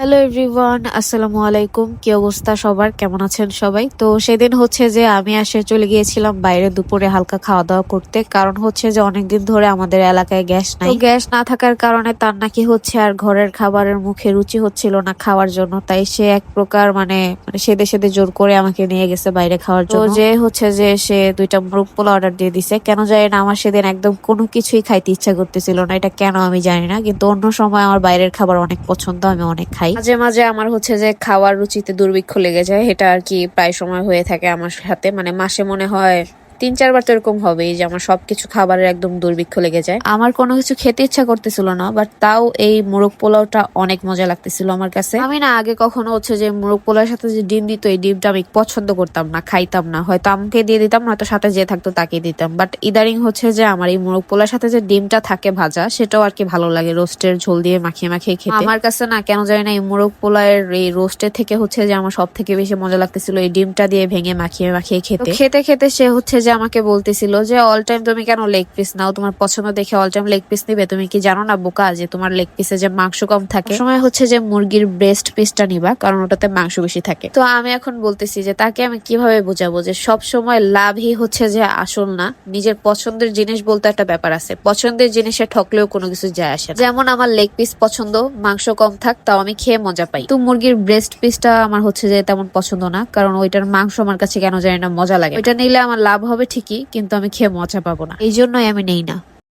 Hello everyone, আসসালামু আলাইকুম। কি অবস্থা সবার, কেমন আছেন সবাই? তো সেদিন হচ্ছে যে আমি চলে গিয়েছিলাম বাইরে দুপুরে হালকা খাওয়া দাওয়া করতে। কারণ হচ্ছে যে অনেকদিন ধরে আমাদের এলাকায় গ্যাস নাই। তো গ্যাস না থাকার কারণে তার নাকি হচ্ছে আর ঘরের খাবারের মুখে রুচি হচ্ছিল না খাওয়ার জন্য। তাই সে এক প্রকার মানে মানে সেদে সেদে জোর করে আমাকে নিয়ে গেছে বাইরে খাওয়ার জন্য। তো যে হচ্ছে যে সে দুইটা মোরগ পোলাও অর্ডার দিয়ে দিছে। কেন জানি না আমার সেদিন একদম কোনো কিছুই খাইতে ইচ্ছা করতেছিল না, এটা কেন আমি জানি না। কিন্তু অন্য সময় আমার বাইরের খাবার অনেক পছন্দ, আমি অনেক খাই। মাঝে মাঝে আমার হচ্ছে যে খাওয়ার রুচিতে দুর্ভিক্ষ লেগে যায়, এটা আর কি প্রায় সময় হয়ে থাকে আমার সাথে। মানে মাসে মনে হয় 3-4 বার তো এরকম হবেই যে আমার সবকিছু খাবারের একদম দুর্ভিক্ষ লেগে যায়। আমার কোনো কিছু খেতে ইচ্ছা করতেছিল না, বাট তাও এই মোরগ পোলাওটা অনেক মজা লাগতেছিল আমার কাছে। আমি না আগে কখনো হচ্ছে যে মোরগ পোলাওর সাথে যে ডিম দিত, এই ডিমটা আমি পছন্দ করতাম না, খাইতাম না। হয়তো আমাকে দিয়ে দিতাম, নয়তো সাথে যে থাকতো তাকে দিতাম। বাট ইদারিং হচ্ছে যে আমার এই মোরগ পোলার সাথে যে ডিমটা থাকে ভাজা, সেটাও আর কি ভালো লাগে রোস্টের ঝোল দিয়ে মাখিয়ে মাখিয়ে খেতে। আমার কাছে না কেন জানি না এই মোরগ পোলাওয়ের এই রোস্টের থেকে হচ্ছে যে আমার সব থেকে বেশি মজা লাগতেছিল এই ডিমটা দিয়ে ভেঙে মাখিয়ে মাখিয়ে খেতে। খেতে খেতে সে হচ্ছে যে আমাকে বলতেছিল যে অল টাইম তুমি কেন লেগ পিস নাও, তোমার পছন্দ দেখে অল টাইম লেগ পিস নিবে? তুমি কি জানো না বোকা, যে তোমার লেগ পিসে যে মাংস কম থাকে? সময় হচ্ছে যে মুরগির ব্রেস্ট পিসটা নিবা, কারণ ওটাতে মাংস বেশি থাকে। তো আমি এখন বলতেছি যে তাকে আমি কিভাবে বোঝাবো যে সব সময় লাভই হচ্ছে যে আসল না। নিজের পছন্দের জিনিস বলতে একটা ব্যাপার আছে, পছন্দের জিনিসে ঠকলেও কোনো কিছু যায় আসে না। যেমন আমার লেগ পিস পছন্দ, মাংস কম থাক, তাও আমি খেয়ে মজা পাই। তো মুরগির ব্রেস্ট পিসটা আমার হচ্ছে যে তেমন পছন্দ না, কারণ ওইটার মাংস আমার কাছে কেন জানি না মজা লাগে। ওইটা নিলে আমার লাভ হবে ঠিকই, কিন্তু আমি খেয়ে মজা পাবো না, এই জন্যই আমি নেই না।